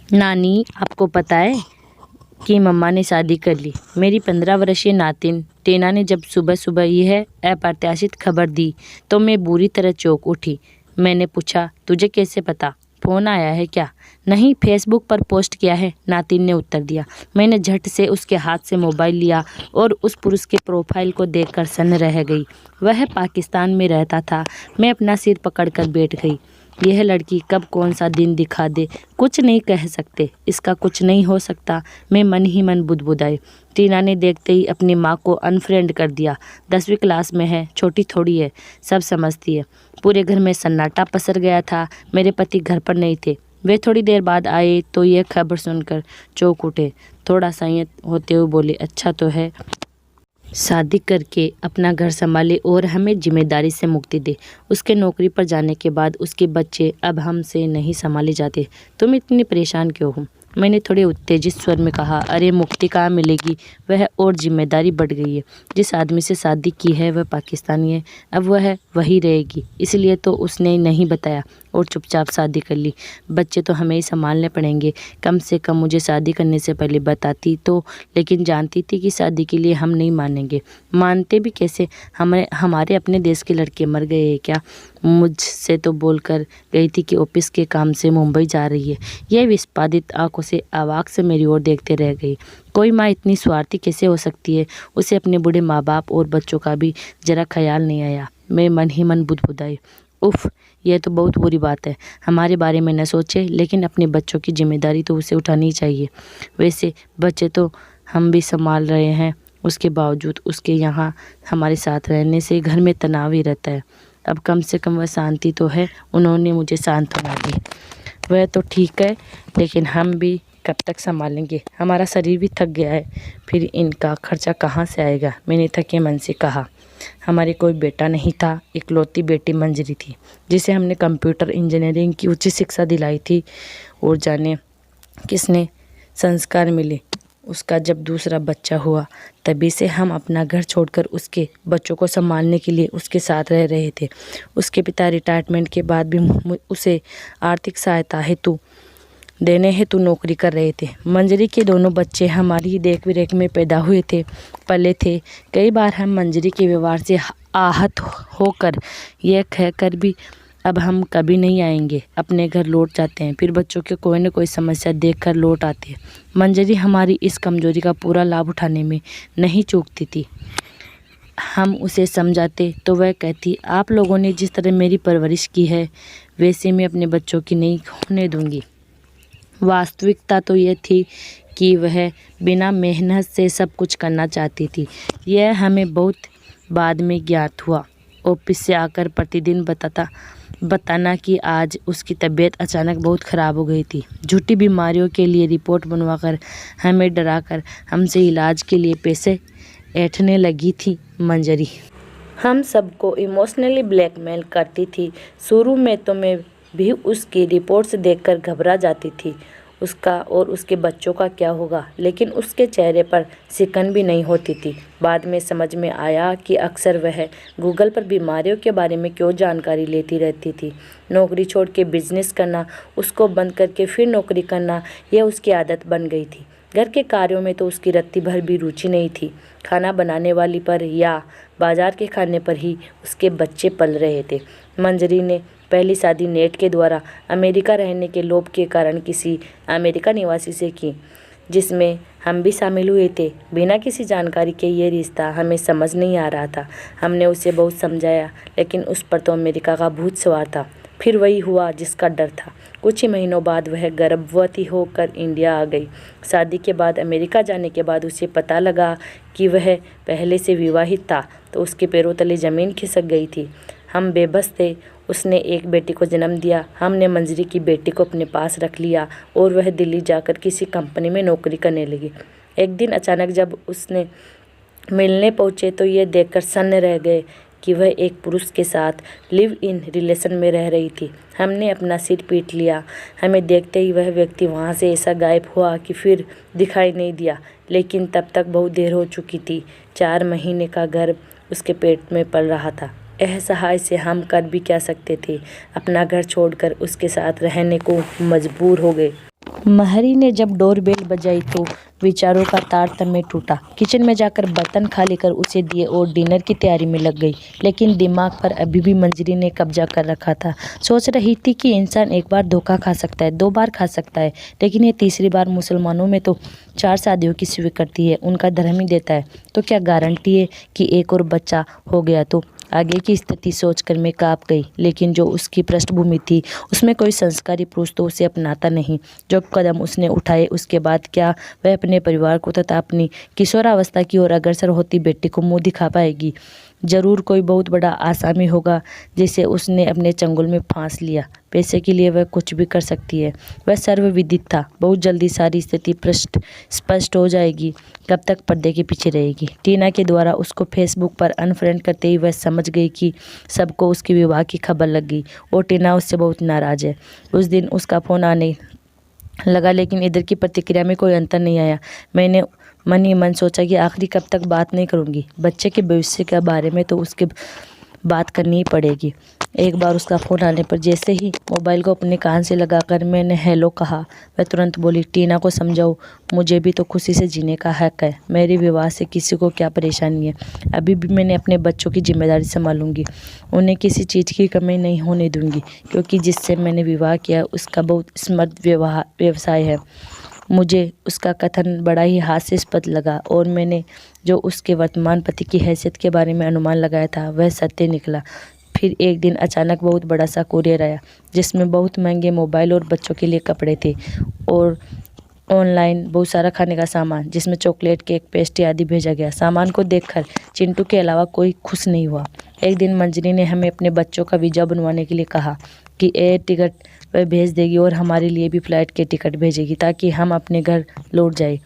नानी, आपको पता है कि मम्मा ने शादी कर ली। मेरी 15 वर्षीय नातिन टीना ने जब सुबह सुबह यह अप्रत्याशित खबर दी तो मैं बुरी तरह चौंक उठी। मैंने पूछा, तुझे कैसे पता? फ़ोन आया है क्या? नहीं, फेसबुक पर पोस्ट किया है, नातिन ने उत्तर दिया। मैंने झट से उसके हाथ से मोबाइल लिया और उस पुरुष के प्रोफाइल को देखकर सन्न रह गई। वह पाकिस्तान में रहता था। मैं अपना सिर पकड़कर बैठ गई। यह लड़की कब कौन सा दिन दिखा दे, कुछ नहीं कह सकते। इसका कुछ नहीं हो सकता, मैं मन ही मन बुदबुदाई। टीना ने देखते ही अपनी माँ को अनफ्रेंड कर दिया। 10वीं क्लास में है, छोटी थोड़ी है, सब समझती है। पूरे घर में सन्नाटा पसर गया था। मेरे पति घर पर नहीं थे। वे थोड़ी देर बाद आए तो यह खबर सुनकर चौंक उठे। थोड़ा संयत होते हुए बोले, अच्छा तो है, शादी करके अपना घर संभाले और हमें जिम्मेदारी से मुक्ति दे। उसके नौकरी पर जाने के बाद उसके बच्चे अब हमसे नहीं संभाले जाते। तुम इतनी परेशान क्यों हो? मैंने थोड़े उत्तेजित स्वर में कहा, अरे मुक्ति कहाँ मिलेगी, वह और जिम्मेदारी बढ़ गई है। जिस आदमी से शादी की है वह पाकिस्तानी है, अब वह वही रहेगी, इसलिए तो उसने नहीं बताया और चुपचाप शादी कर ली। बच्चे तो हमें ही संभालने पड़ेंगे। कम से कम मुझे शादी करने से पहले बताती तो, लेकिन जानती थी कि शादी के लिए हम नहीं मानेंगे। मानते भी कैसे? हमारे अपने देश के लड़के मर गए हैं क्या? मुझसे तो बोलकर गई थी कि ऑफिस के काम से मुंबई जा रही है। यह विस्फादित आंखों से अवाक से मेरी ओर देखते रह गई। कोई माँ इतनी स्वार्थी कैसे हो सकती है? उसे अपने बूढ़े माँ बाप और बच्चों का भी जरा ख्याल नहीं आया। मैं मन ही मन बुदबुदाई, उफ, यह तो बहुत बुरी बात है। हमारे बारे में न सोचे, लेकिन अपने बच्चों की जिम्मेदारी तो उसे उठानी चाहिए। वैसे बच्चे तो हम भी संभाल रहे हैं, उसके बावजूद उसके यहाँ हमारे साथ रहने से घर में तनाव ही रहता है। अब कम से कम वह शांति तो है। उन्होंने मुझे सांत्वना दी। वह तो ठीक है, लेकिन हम भी कब तक संभालेंगे? हमारा शरीर भी थक गया है, फिर इनका खर्चा कहाँ से आएगा? मैंने थके मन से कहा। हमारे कोई बेटा नहीं था, इकलौती बेटी मंजरी थी, जिसे हमने कंप्यूटर इंजीनियरिंग की उच्च शिक्षा दिलाई थी। और जाने किसने संस्कार मिले। उसका जब दूसरा बच्चा हुआ तभी से हम अपना घर छोड़कर उसके बच्चों को संभालने के लिए उसके साथ रह रहे थे। उसके पिता रिटायरमेंट के बाद भी उसे आर्थिक सहायता देने हेतु नौकरी कर रहे थे। मंजरी के दोनों बच्चे हमारी ही देख रेख में पैदा हुए थे, पले थे। कई बार हम मंजरी के व्यवहार से आहत होकर यह कहकर भी अब हम कभी नहीं आएंगे अपने घर लौट जाते हैं, फिर बच्चों के कोई न कोई समस्या देखकर लौट आते हैं। मंजरी हमारी इस कमजोरी का पूरा लाभ उठाने में नहीं चूकती थी। हम उसे समझाते तो वह कहती, आप लोगों ने जिस तरह मेरी परवरिश की है वैसे मैं अपने बच्चों की नहीं होने दूंगी। वास्तविकता तो यह थी कि वह बिना मेहनत से सब कुछ करना चाहती थी। यह हमें बहुत बाद में ज्ञात हुआ। ऑफिस से आकर प्रतिदिन बताना कि आज उसकी तबीयत अचानक बहुत ख़राब हो गई थी। झूठी बीमारियों के लिए रिपोर्ट बनवाकर हमें डराकर हमसे इलाज के लिए पैसे ऐंठने लगी थी मंजरी। हम सबको इमोशनली ब्लैकमेल करती थी। शुरू में तो मैं भी उसकी रिपोर्ट्स देखकर घबरा जाती थी, उसका और उसके बच्चों का क्या होगा, लेकिन उसके चेहरे पर सिकन भी नहीं होती थी। बाद में समझ में आया कि अक्सर वह गूगल पर बीमारियों के बारे में क्यों जानकारी लेती रहती थी। नौकरी छोड़ के बिजनेस करना, उसको बंद करके फिर नौकरी करना, यह उसकी आदत बन गई थी। घर के कार्यों में तो उसकी रत्ती भर भी रुचि नहीं थी। खाना बनाने वाली पर या बाजार के खाने पर ही उसके बच्चे पल रहे थे। मंजरी ने पहली शादी नेट के द्वारा अमेरिका रहने के लोभ के कारण किसी अमेरिका निवासी से की, जिसमें हम भी शामिल हुए थे। बिना किसी जानकारी के ये रिश्ता हमें समझ नहीं आ रहा था। हमने उसे बहुत समझाया, लेकिन उस पर तो अमेरिका का भूत सवार था। फिर वही हुआ जिसका डर था। कुछ ही महीनों बाद वह गर्भवती होकर इंडिया आ गई। शादी के बाद अमेरिका जाने के बाद उसे पता लगा कि वह पहले से विवाहित था, तो उसके पैरों तले ज़मीन खिसक गई थी। हम बेबस थे। उसने एक बेटी को जन्म दिया। हमने मंजरी की बेटी को अपने पास रख लिया और वह दिल्ली जाकर किसी कंपनी में नौकरी करने लगी। एक दिन अचानक जब उसने मिलने पहुँचे तो ये देखकर सन्न रह गए कि वह एक पुरुष के साथ लिव इन रिलेशन में रह रही थी। हमने अपना सिर पीट लिया। हमें देखते ही वह व्यक्ति वहाँ से ऐसा गायब हुआ कि फिर दिखाई नहीं दिया, लेकिन तब तक बहुत देर हो चुकी थी। 4 महीने का गर्भ उसके पेट में पल रहा था। असहाय से हम कर भी क्या सकते थे? अपना घर छोड़कर उसके साथ रहने को मजबूर हो गए। महरी ने जब डोरबेल बजाई तो विचारों का तारतम्य टूटा। किचन में जाकर बर्तन खाली कर उसे दिए और डिनर की तैयारी में लग गई, लेकिन दिमाग पर अभी भी मंजरी ने कब्जा कर रखा था। सोच रही थी कि इंसान एक बार धोखा खा सकता है, 2 बार खा सकता है, लेकिन ये तीसरी बार। मुसलमानों में तो 4 शादियों की स्वीकृति है, उनका धर्म ही देता है। तो क्या गारंटी है कि एक और बच्चा हो गया तो? आगे की स्थिति सोचकर मैं काँप गई, लेकिन जो उसकी पृष्ठभूमि थी उसमें कोई संस्कारी पुरुष तो उसे अपनाता नहीं। जो कदम उसने उठाए उसके बाद क्या वह अपने परिवार को तथा अपनी किशोरावस्था की ओर अग्रसर होती बेटी को मुंह दिखा पाएगी? जरूर कोई बहुत बड़ा आसामी होगा जिसे उसने अपने चंगुल में फांस लिया। पैसे के लिए वह कुछ भी कर सकती है, वह सर्वविदित था। बहुत जल्दी सारी स्थिति स्पष्ट हो जाएगी। कब तक पर्दे के पीछे रहेगी? टीना के द्वारा उसको फेसबुक पर अनफ्रेंड करते ही वह समझ गई कि सबको उसके विवाह की खबर लग गई और टीना उससे बहुत नाराज है। उस दिन उसका फ़ोन आने लगा, लेकिन इधर की प्रतिक्रिया में कोई अंतर नहीं आया। मैंने मन ही मन सोचा कि आखिरी कब तक बात नहीं करूँगी। बच्चे के भविष्य के बारे में तो उसके बात करनी ही पड़ेगी। एक बार उसका फ़ोन आने पर जैसे ही मोबाइल को अपने कान से लगाकर मैंने हेलो कहा, वह तुरंत बोली, टीना को समझाओ, मुझे भी तो खुशी से जीने का हक है। मेरे विवाह से किसी को क्या परेशानी है? अभी भी मैंने अपने बच्चों की जिम्मेदारी संभालूंगी, उन्हें किसी चीज़ की कमी नहीं होने दूंगी, क्योंकि जिससे मैंने विवाह किया उसका बहुत समृद्ध व्यवसाय है। मुझे उसका कथन बड़ा ही हास्यास्पद लगा और मैंने जो उसके वर्तमान पति की हैसियत के बारे में अनुमान लगाया था वह सत्य निकला। फिर एक दिन अचानक बहुत बड़ा सा कोरियर आया, जिसमें बहुत महंगे मोबाइल और बच्चों के लिए कपड़े थे और ऑनलाइन बहुत सारा खाने का सामान, जिसमें चॉकलेट, केक, पेस्ट्री आदि भेजा गया। सामान को देखकर चिंटू के अलावा कोई खुश नहीं हुआ। एक दिन मंजरी ने हमें अपने बच्चों का वीज़ा बनवाने के लिए कहा कि एयर टिकट वह भेज देगी और हमारे लिए भी फ्लाइट के टिकट भेजेगी ताकि हम अपने घर लौट जाए।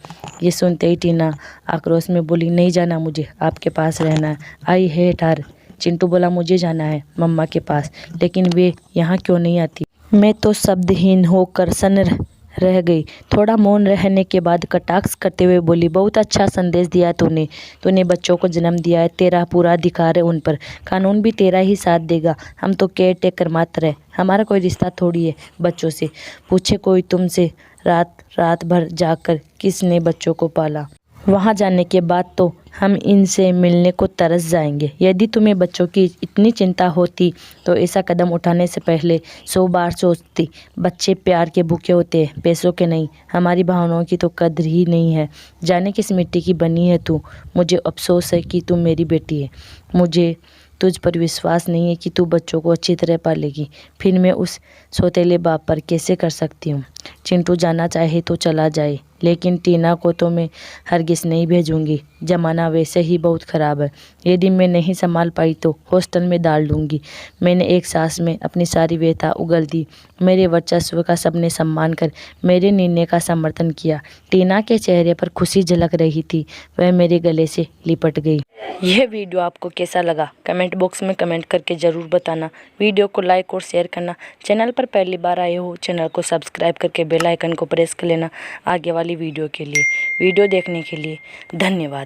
ये सुनते ही टीना आक्रोश में बोली, नहीं जाना, मुझे आपके पास रहना है। I hate her. चिंटू बोला, मुझे जाना है मम्मा के पास, लेकिन वे यहाँ क्यों नहीं आती? मैं तो शब्दहीन होकर सन्न रह गई। थोड़ा मौन रहने के बाद कटाक्ष करते हुए बोली, बहुत अच्छा संदेश दिया तूने बच्चों को जन्म दिया है, तेरा पूरा अधिकार है उन पर, कानून भी तेरा ही साथ देगा। हम तो केयर टेकर मात्र है, हमारा कोई रिश्ता थोड़ी है बच्चों से। पूछे कोई तुमसे, रात भर जाकर किसने बच्चों को पाला? वहाँ जाने के बाद तो हम इनसे मिलने को तरस जाएंगे। यदि तुम्हें बच्चों की इतनी चिंता होती तो ऐसा कदम उठाने से पहले 100 बार सोचती। बच्चे प्यार के भूखे होते हैं, पैसों के नहीं। हमारी भावनाओं की तो कद्र ही नहीं है। जाने किस मिट्टी की बनी है तू। मुझे अफसोस है कि तू मेरी बेटी है। मुझे तुझ पर विश्वास नहीं है कि तू बच्चों को अच्छी तरह पालेगी। फिर मैं उस सौतेले बाप पर कैसे कर सकती हूँ? चिंटू जाना चाहे तो चला जाए, लेकिन टीना को तो मैं हरगिज़ नहीं भेजूंगी। ज़माना वैसे ही बहुत ख़राब है। यदि मैं नहीं संभाल पाई तो हॉस्टल में डाल दूंगी। मैंने एक सांस में अपनी सारी व्यथा उगल दी। मेरे वर्चस्व का सबने सम्मान कर मेरे निर्णय का समर्थन किया। टीना के चेहरे पर खुशी झलक रही थी। वह मेरे गले से लिपट गई। यह वीडियो आपको कैसा लगा कमेंट बॉक्स में कमेंट करके ज़रूर बताना। वीडियो को लाइक और शेयर करना। चैनल पर पहली बार आए हो चैनल को सब्सक्राइब करके बेल आइकन को प्रेस कर लेना आगे वाली वीडियो के लिए। वीडियो देखने के लिए धन्यवाद।